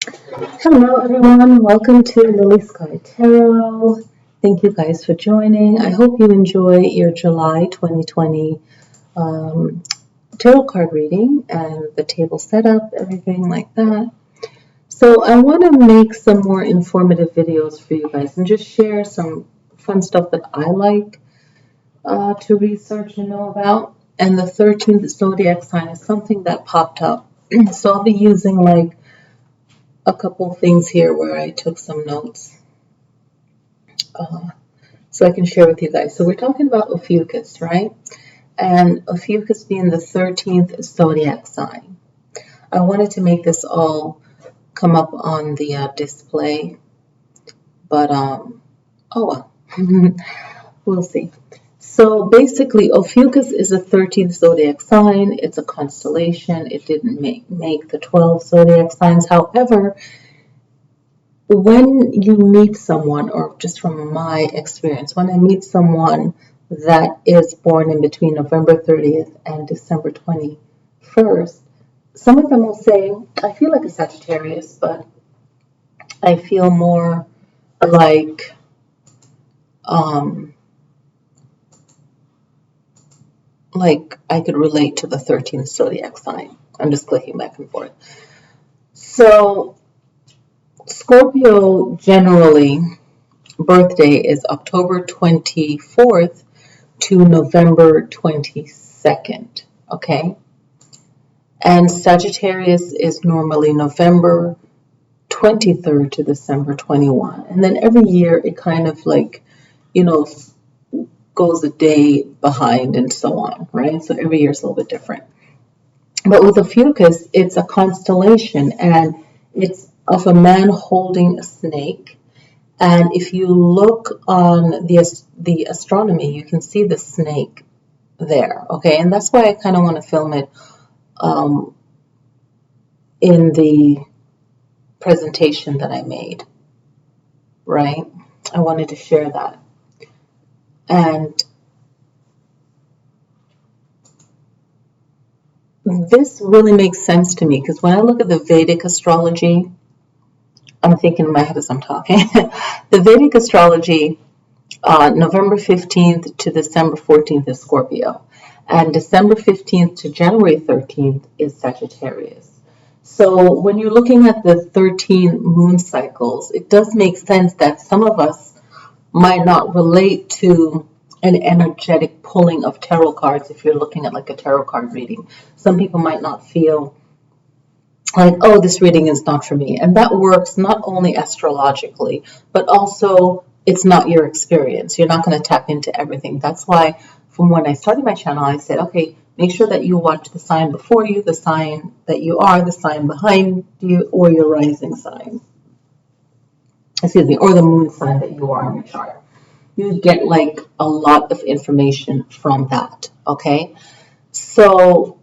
Hello everyone, welcome to lillyskymessages. Thank you guys for joining. I hope you enjoy your July 2020 tarot card reading and the table setup, everything like that. So I want to make some more informative videos for you guys and just share some fun stuff that I like to research and know about. And the 13th zodiac sign is something that popped up. So I'll be using like a couple things here where I took some notes so I can share with you guys. So we're talking about Ophiuchus, right? And Ophiuchus being the 13th zodiac sign. I wanted to make this all come up on the display, but oh well, we'll see. So basically, Ophiuchus is a 13th zodiac sign. It's a constellation. It didn't make the 12 zodiac signs. However, when you meet someone, or just from my experience, when I meet someone that is born in between November 30th and December 21st, some of them will say, I feel like a Sagittarius, but I feel more like I could relate to the 13th zodiac sign. I'm just clicking back and forth. So Scorpio generally birthday is October 24th to November 22nd, okay? And Sagittarius is normally November 23rd to December 21. And then every year it kind of like, goes a day behind and so on, right? So every year is a little bit different. But with Ophiuchus, it's a constellation and it's of a man holding a snake. And if you look on the astronomy, you can see the snake there, okay? And that's why I kind of want to film it in the presentation that I made, right? I wanted to share that. And this really makes sense to me because when I look at the Vedic astrology, I'm thinking in my head as I'm talking. The Vedic astrology, November 15th to December 14th is Scorpio. And December 15th to January 13th is Sagittarius. So when you're looking at the 13 moon cycles, it does make sense that some of us might not relate to an energetic pulling of tarot cards if you're looking at like a tarot card reading. Some people might not feel like, oh, this reading is not for me. And that works not only astrologically, but also it's not your experience. You're not going to tap into everything. That's why from when I started my channel, I said, okay, make sure that you watch the sign before you, the sign that you are, the sign behind you, or your rising sign. Excuse me, or the moon sign that you are in your chart. You get like a lot of information from that, okay? So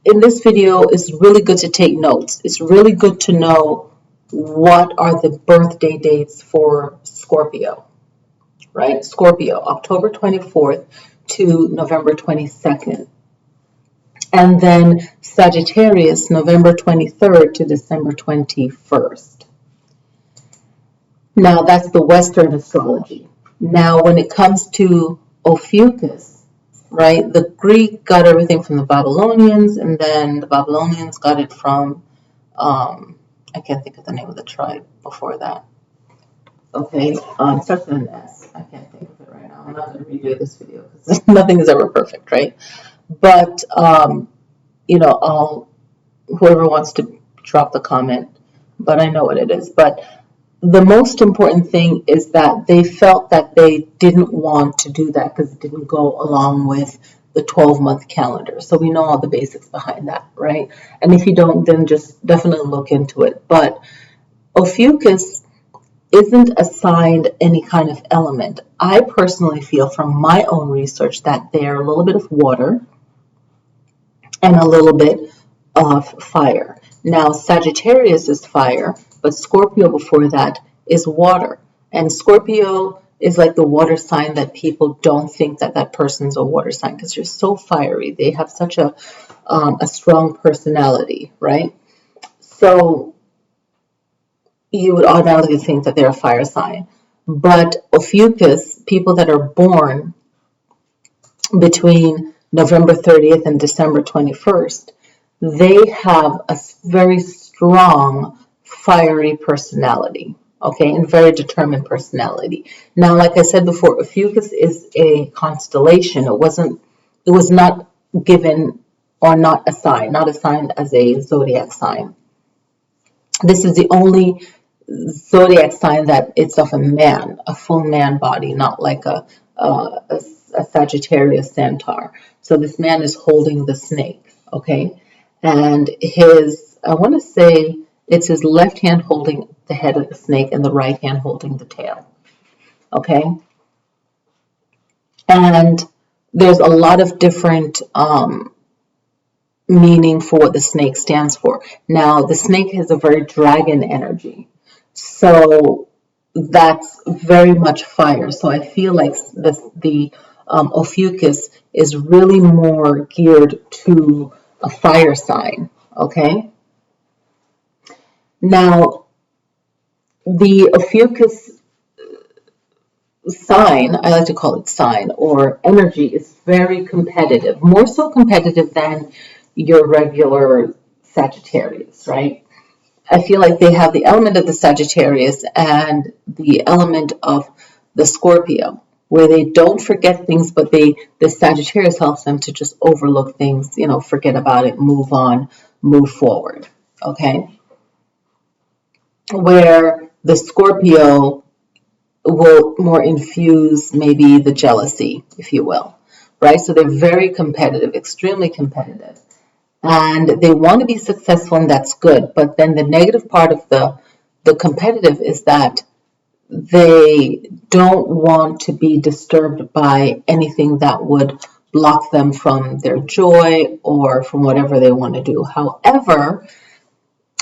in this video, it's really good to take notes. It's really good to know what are the birthday dates for Scorpio, right? Scorpio, October 24th to November 22nd. And then Sagittarius, November 23rd to December 21st. Now, that's the Western astrology. Now, when it comes to Ophiuchus, right, the Greek got everything from the Babylonians, and then the Babylonians got it from, I can't think of the name of the tribe before that. Okay, it starts with an S. I can't think of it right now. I'm not going to redo this video because nothing is ever perfect, right? But, whoever wants to drop the comment, but I know what it is. But the most important thing is that they felt that they didn't want to do that because it didn't go along with the 12-month calendar. So we know all the basics behind that, right? And if you don't, then just definitely look into it. But Ophiuchus isn't assigned any kind of element. I personally feel from my own research that they're a little bit of water and a little bit of fire. Now, Sagittarius is fire, but Scorpio before that is water. And Scorpio is like the water sign that people don't think that that person's a water sign because they're so fiery. They have such a strong personality, right? So you would automatically think that they're a fire sign. But Ophiuchus, people that are born between November 30th and December 21st, they have a very strong fiery personality, okay, and very determined personality. Now, like I said before, Ophiuchus is a constellation. It was not given or not assigned as a zodiac sign. This is the only zodiac sign that it's of a man, a full man body, not like a Sagittarius centaur. So this man is holding the snake, okay? And I want to say it's his left hand holding the head of the snake and the right hand holding the tail, okay? And there's a lot of different meaning for what the snake stands for. Now, the snake has a very dragon energy. So that's very much fire. So I feel like the Ophiuchus is really more geared to a fire sign, okay? Now, the Ophiuchus sign, I like to call it sign or energy, is very competitive, more so competitive than your regular Sagittarius, right? I feel like they have the element of the Sagittarius and the element of the Scorpio, where they don't forget things, but the Sagittarius helps them to just overlook things, forget about it, move on, move forward, okay? Where the Scorpio will more infuse maybe the jealousy, if you will, right? So they're very competitive, extremely competitive. And they want to be successful, and that's good. But then the negative part of the competitive is that they don't want to be disturbed by anything that would block them from their joy or from whatever they want to do. However,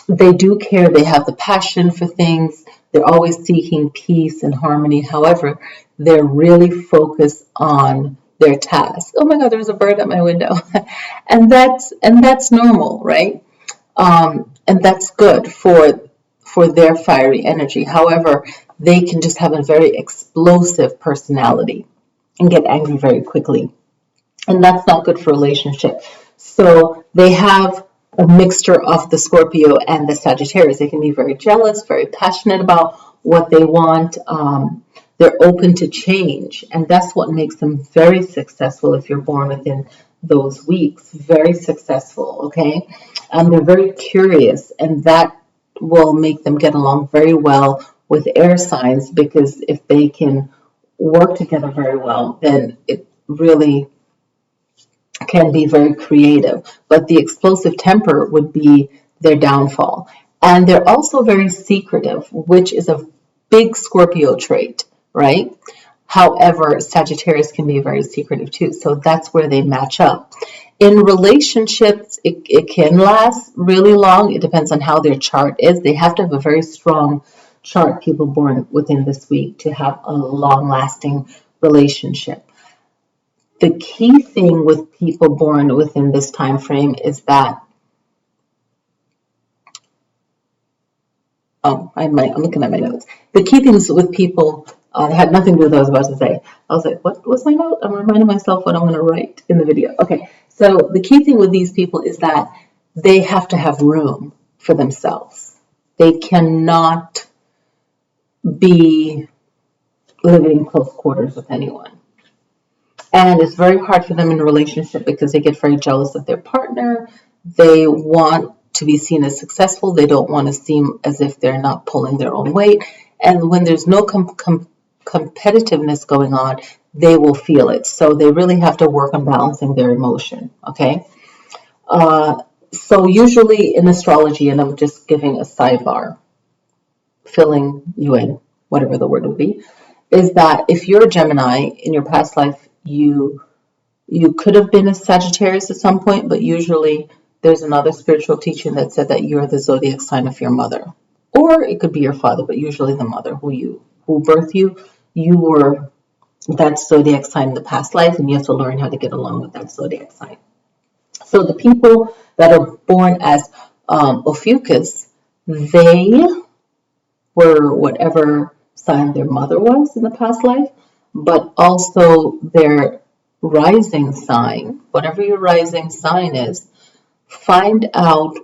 they do care. They have the passion for things. They're always seeking peace and harmony. However, they're really focused on their task. Oh my God, there's a bird at my window. and that's normal, right? And that's good for their fiery energy. However, they can just have a very explosive personality and get angry very quickly. And that's not good for relationship. So they have a mixture of the Scorpio and the Sagittarius. They can be very jealous, very passionate about what they want. They're open to change, and that's what makes them very successful if you're born within those weeks. Very successful, okay? They're very curious, and that will make them get along very well with air signs, because if they can work together very well, then it really can be very creative. But the explosive temper would be their downfall. And they're also very secretive, which is a big Scorpio trait, right? However, Sagittarius can be very secretive too. So that's where they match up. In relationships, it can last really long. It depends on how their chart is. They have to have a very strong chart, people born within this week, to have a long-lasting relationship. The key thing with people born within this time frame is that, I'm looking at my notes. The key things with people had nothing to do with what I was about to say. I was like, what was my note? I'm reminding myself what I'm going to write in the video. Okay, so the key thing with these people is that they have to have room for themselves. They cannot be living in close quarters with anyone. And it's very hard for them in a relationship because they get very jealous of their partner. They want to be seen as successful. They don't want to seem as if they're not pulling their own weight. And when there's no competitiveness going on, they will feel it. So they really have to work on balancing their emotion, okay? So usually in astrology, and I'm just giving a sidebar, filling you in, whatever the word would be, is that if you're a Gemini in your past life, you could have been a Sagittarius at some point, but usually there's another spiritual teaching that said that you're the zodiac sign of your mother, or it could be your father, but usually the mother who birthed you. You were that zodiac sign in the past life, and you have to learn how to get along with that zodiac sign. So the people that are born as Ophiuchus, they were whatever sign their mother was in the past life, but also their rising sign, whatever your rising sign is. Find out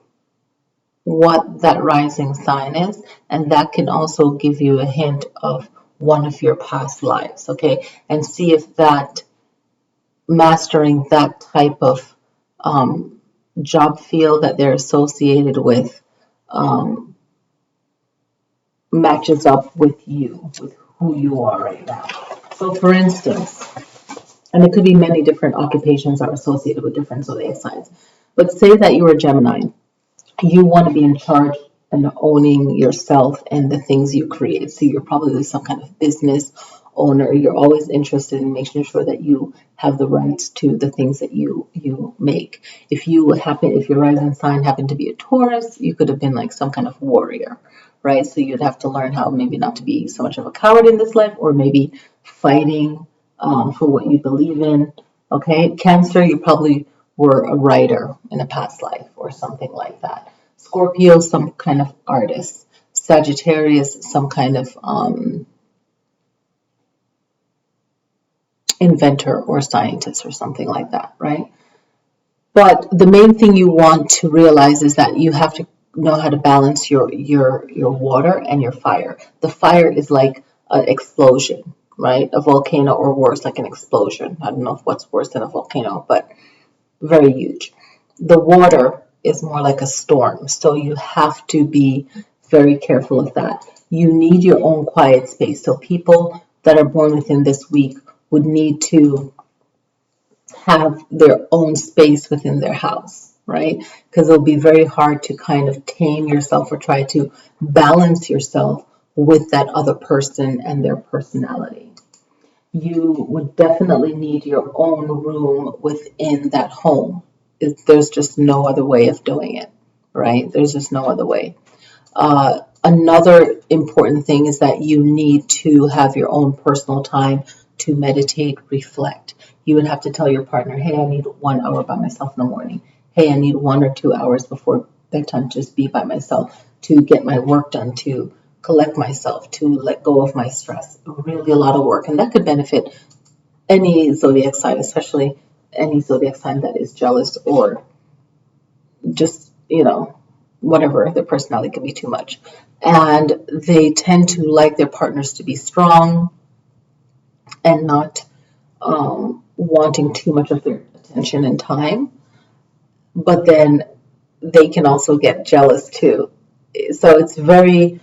what that rising sign is, and that can also give you a hint of one of your past lives, okay? And see if that mastering that type of job field that they're associated with matches up with you, with who you are right now. So for instance, and it could be many different occupations are associated with different zodiac signs, but say that you're a Gemini. You want to be in charge and owning yourself and the things you create. So you're probably some kind of business owner. You're always interested in making sure that you have the rights to the things that you make. If your rising sign happened to be a Taurus, you could have been like some kind of warrior, right? So you'd have to learn how maybe not to be so much of a coward in this life, or maybe fighting for what you believe in. Okay, Cancer, you probably were a writer in a past life or something like that. Scorpio, some kind of artist. Sagittarius, some kind of inventor or scientist or something like that, right? But the main thing you want to realize is that you have to know how to balance your water and your fire. The fire is like an explosion, right? A volcano, or worse, like an explosion. I don't know what's worse than a volcano, but very huge. The water is more like a storm, so you have to be very careful of that. You need your own quiet space. So people that are born within this week would need to have their own space within their house, right? Because it'll be very hard to kind of tame yourself or try to balance yourself with that other person and their personality. You would definitely need your own room within that home. There's just no other way of doing it, right? There's just no other way. Another important thing is that you need to have your own personal time to meditate, reflect. You would have to tell your partner, hey, I need 1 hour by myself in the morning. Hey, I need 1 or 2 hours before bedtime to just be by myself, to get my work done, to collect myself, to let go of my stress. Really a lot of work. And that could benefit any zodiac sign, especially any zodiac sign that is jealous or just, whatever, their personality can be too much. And they tend to like their partners to be strong and not wanting too much of their attention and time. But then they can also get jealous too. So it's very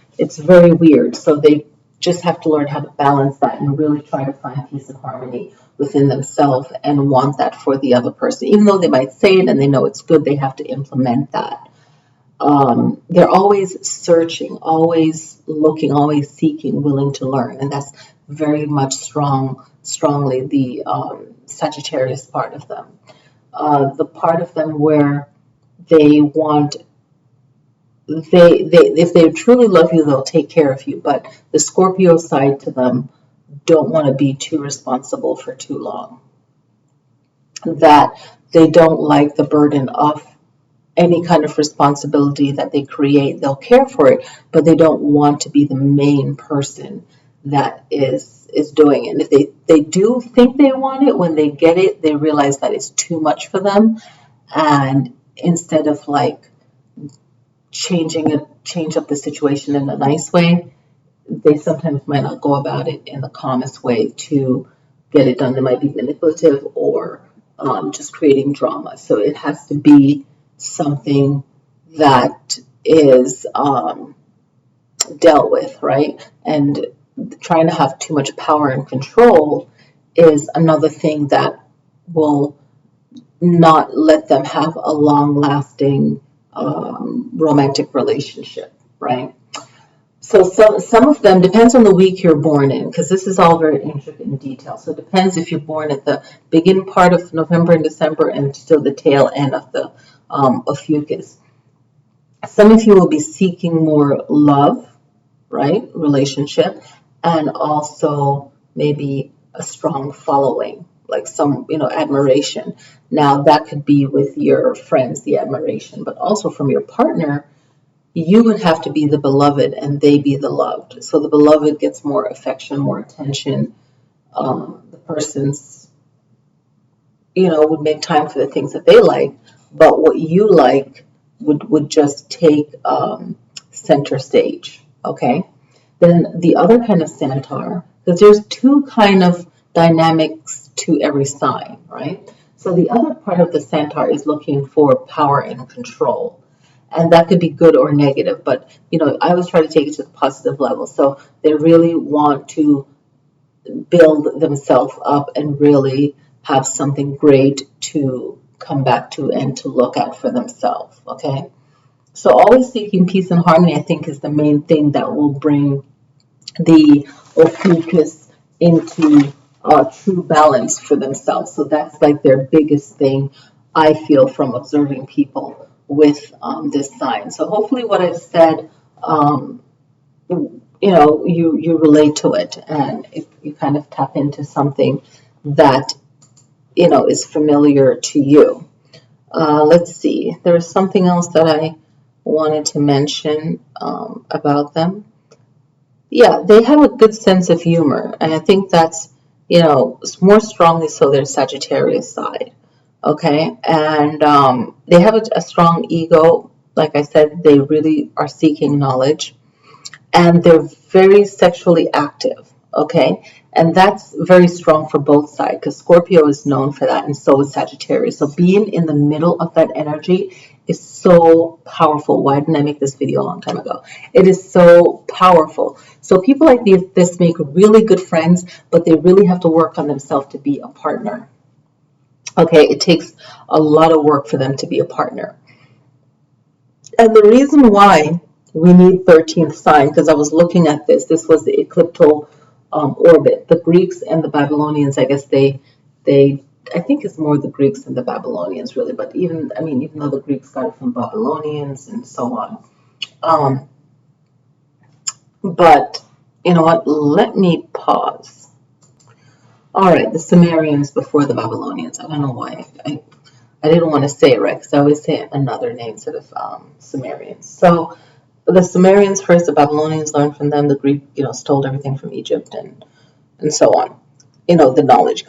weird. So they just have to learn how to balance that and really try to find peace and harmony within themselves and want that for the other person. Even though they might say it and they know it's good, they have to implement that. They're always searching, always looking, always seeking, willing to learn. And that's very much strongly the Sagittarius part of them. The part of them where they want, if they truly love you, they'll take care of you. But the Scorpio side to them don't want to be too responsible for too long. That they don't like the burden of any kind of responsibility that they create. They'll care for it, but they don't want to be the main person that is doing it. And if they do think they want it, when they get it, they realize that it's too much for them. And instead of like change up the situation in a nice way, they sometimes might not go about it in the calmest way to get it done. They might be manipulative or just creating drama. So it has to be something that is dealt with, right? And trying to have too much power and control is another thing that will not let them have a long-lasting romantic relationship, right? So some of them, depends on the week you're born in, because this is all very intricate in detail. So it depends if you're born at the beginning part of November and December and still the tail end of the Ophiuchus. Some of you will be seeking more love, right? Relationship, and also maybe a strong following, like some, admiration. Now that could be with your friends, the admiration, but also from your partner. you would have to be the beloved and they be the loved. So the beloved gets more affection, more attention. The person's, would make time for the things that they like, but what you like would just take center stage, okay? Then the other kind of centaur, because there's two kind of dynamics to every sign, right? So the other part of the centaur is looking for power and control. And that could be good or negative, but I always try to take it to the positive level. So they really want to build themselves up and really have something great to come back to and to look at for themselves, okay? So always seeking peace and harmony, I think, is the main thing that will bring the Ophiuchus into true balance for themselves. So that's like their biggest thing, I feel, from observing people with this sign. So hopefully what I've said, you relate to it, and you kind of tap into something that, is familiar to you. Let's see. There's something else that I wanted to mention about them. Yeah, they have a good sense of humor, and I think that's, more strongly so their Sagittarius side. Okay, and they have a strong ego. Like I said, they really are seeking knowledge, and they're very sexually active. Okay, and that's very strong for both sides, because Scorpio is known for that, and so is Sagittarius. So being in the middle of that energy is so powerful. Why didn't I make this video a long time ago? It is so powerful. So people like this make really good friends, but they really have to work on themselves to be a partner. Okay, it takes a lot of work for them to be a partner. And the reason why we need 13th sign, because I was looking at this was the ecliptical orbit. The Greeks and the Babylonians, I guess I think it's more the Greeks than the Babylonians, really. But even though the Greeks got it from Babylonians and so on. But you know what? Let me pause. All right, the Sumerians before the Babylonians. I don't know why I didn't want to say it right, because I always say another name instead of Sumerians. So the Sumerians first, the Babylonians learned from them. The Greek, stole everything from Egypt and so on. The knowledge,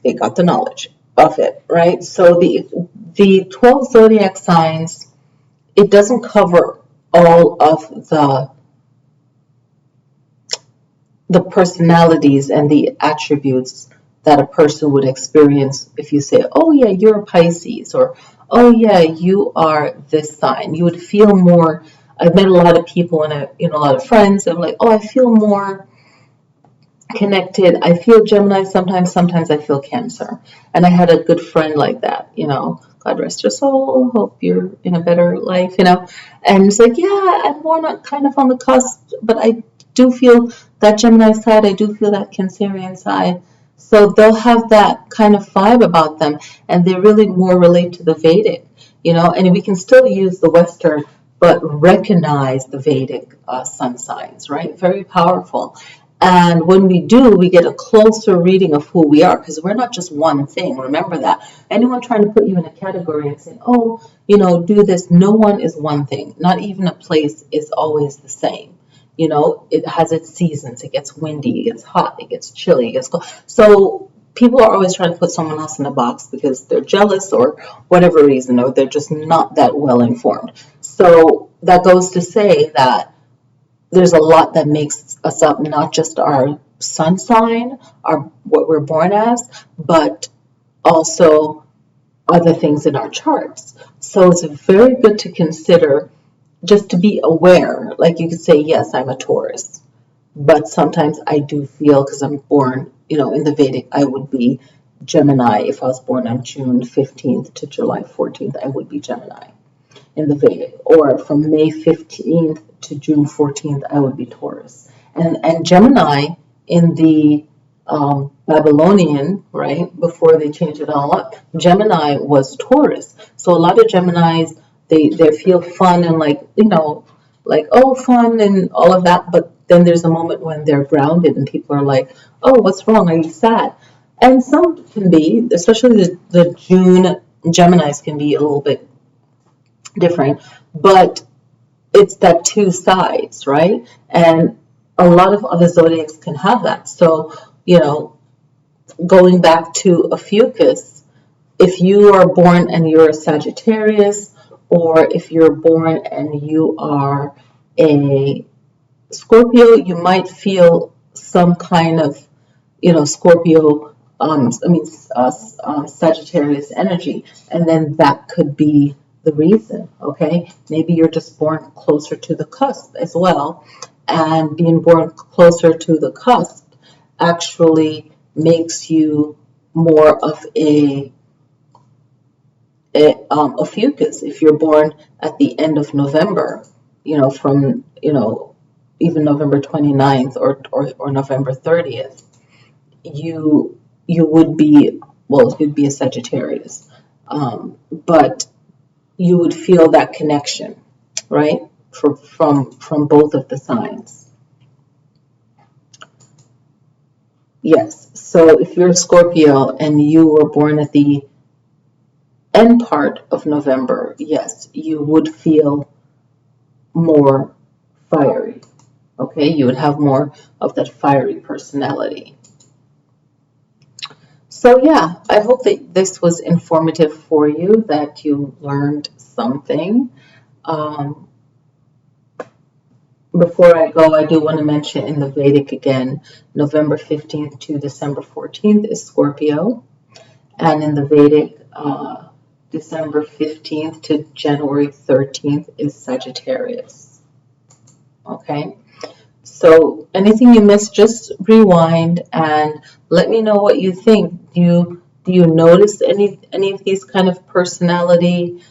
they got the knowledge of it, right? So the 12 zodiac signs, it doesn't cover all of the personalities and the attributes that a person would experience if you say, oh yeah, you're a Pisces, or oh yeah, you are this sign. You would feel more. I've met a lot of people and a lot of friends. I'm like, oh, I feel more connected. I feel Gemini sometimes I feel Cancer. And I had a good friend like that, God rest her soul, hope you're in a better life, And it's like, yeah, I'm more not kind of on the cusp, but I do feel that Gemini side, I do feel that Cancerian side. So they'll have that kind of vibe about them, and they really more relate to the Vedic, and we can still use the Western, but recognize the Vedic sun signs, right? Very powerful. And when we do, we get a closer reading of who we are, because we're not just one thing. Remember that. Anyone trying to put you in a category and say, oh, do this, no one is one thing. Not even a place is always the same. It has its seasons. It gets windy, it gets hot, it gets chilly, it gets cold. So people are always trying to put someone else in a box because they're jealous or whatever reason, or they're just not that well informed. So that goes to say that there's a lot that makes us up, not just our sun sign, what we're born as, but also other things in our charts. So it's very good to consider, just to be aware. Like you could say, yes, I'm a Taurus, but sometimes I do feel, because I'm born, in the Vedic, I would be Gemini. If I was born on June 15th to July 14th, I would be Gemini in the Vedic. Or from May 15th to June 14th, I would be Taurus. And Gemini in the Babylonian, right, before they changed it all up, Gemini was Taurus. So a lot of Geminis, they feel fun and like oh, fun and all of that, but then there's a moment when they're grounded and people are like, oh, what's wrong? Are you sad? And some can be, especially the June Geminis can be a little bit different, but it's that two sides, right? And a lot of other zodiacs can have that. So, going back to Ophiuchus, if you are born and you're a Sagittarius, or if you're born and you are a Scorpio, you might feel some kind of, Scorpio, Sagittarius energy, and then that could be the reason, okay? Maybe you're just born closer to the cusp as well, and being born closer to the cusp actually makes you more of a Ophiuchus. If you're born at the end of November, from, even November 29th or November 30th, you would be, well, you'd be a Sagittarius, but you would feel that connection, right, from both of the signs. Yes, so if you're a Scorpio and you were born at the end part of November, yes, you would feel more fiery, okay? You would have more of that fiery personality. So yeah, I hope that this was informative for you, that you learned something. Before I go, I do want to mention in the Vedic again, November 15th to December 14th is Scorpio. And in the Vedic, December 15th to January 13th is Sagittarius. Okay? So anything you missed, just rewind and let me know what you think. Do you notice any of these kind of personality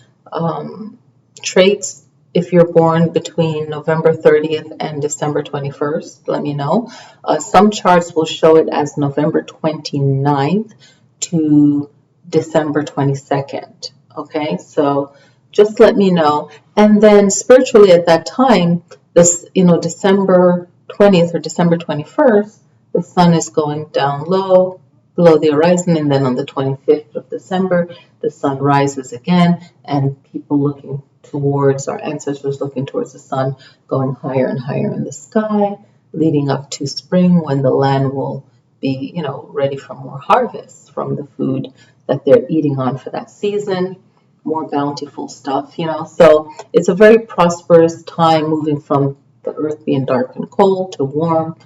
traits if you're born between November 30th and December 21st? Let me know. Some charts will show it as November 29th to December 22nd. Okay, so just let me know. And then spiritually at that time, this, December 20th or December 21st, the sun is going down low, below the horizon, and then on the 25th of December, the sun rises again, and people looking towards, our ancestors looking towards the sun, going higher and higher in the sky, leading up to spring when the land will be, ready for more harvest from the food that they're eating on for that season, more bountiful stuff, So it's a very prosperous time, moving from the earth being dark and cold to warm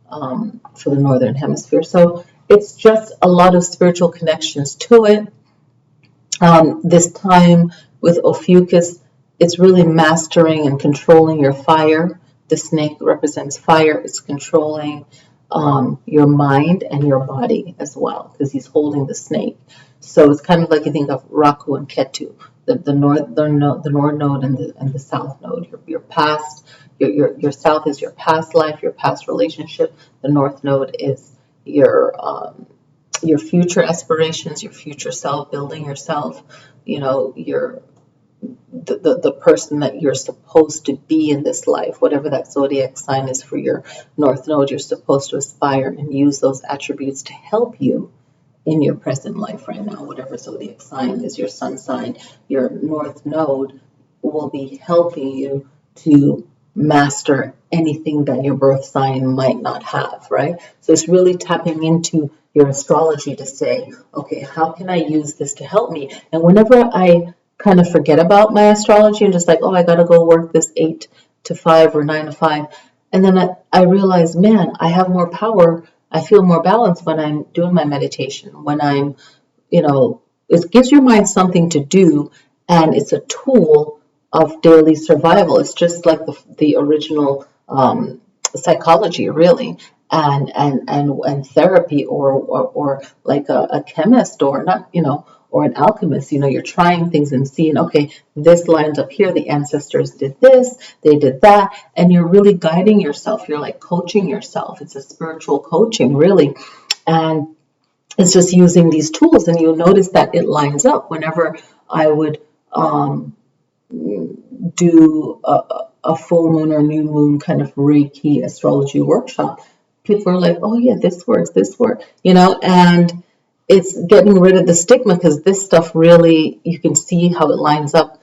for the northern hemisphere. So it's just a lot of spiritual connections to it. This time with Ophiuchus, it's really mastering and controlling your fire. The snake represents fire. It's controlling your mind and your body as well, because he's holding the snake. So it's kind of like you think of Rahu and Ketu, the north node and the south node. Your past, your south is your past life, your past relationship. The north node is your future aspirations, your future self, building yourself. The person that you're supposed to be in this life, whatever that zodiac sign is for your north node, you're supposed to aspire and use those attributes to help you in your present life right now. Whatever zodiac sign is your sun sign, your north node will be helping you to master anything that your birth sign might not have, right? So it's really tapping into your astrology to say, okay, how can I use this to help me? And whenever I kind of forget about my astrology and just like, oh, I got to go work this 8 to 5 or 9 to 5. And then I realize, man, I have more power. I feel more balanced when I'm doing my meditation, when I'm, it gives your mind something to do, and it's a tool of daily survival. It's just like the original psychology, really, and therapy, or like a chemist, or not, or an alchemist. You're trying things and seeing, okay, this lines up here. The ancestors did this, they did that, and you're really guiding yourself. You're like coaching yourself. It's a spiritual coaching, really, and it's just using these tools. And you'll notice that it lines up. Whenever I would do a full moon or new moon kind of Reiki astrology workshop, people are like, oh yeah, this works, and it's getting rid of the stigma, because this stuff really, you can see how it lines up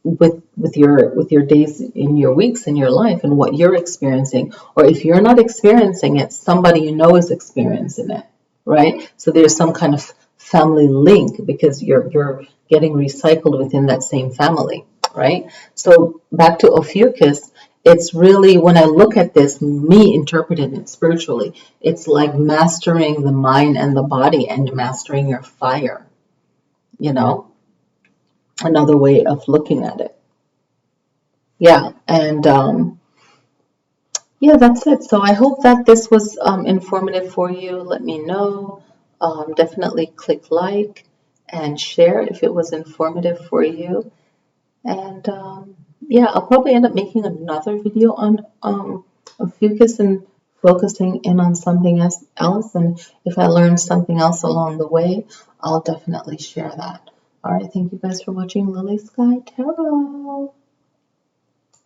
with your days in your weeks in your life and what you're experiencing, or if you're not experiencing it, somebody you know is experiencing it, right? So there's some kind of family link because you're getting recycled within that same family, right? So back to Ophiuchus, it's really, when I look at this, me interpreting it spiritually, it's like mastering the mind and the body and mastering your fire, you know, another way of looking at it. Yeah, and yeah, that's it. So I hope that this was informative for you. Let me know. Definitely click like and share if it was informative for you. And yeah, I'll probably end up making another video on Ophiuchus and focusing in on something else. And if I learn something else along the way, I'll definitely share that. All right, thank you guys for watching Lily Sky Tarot.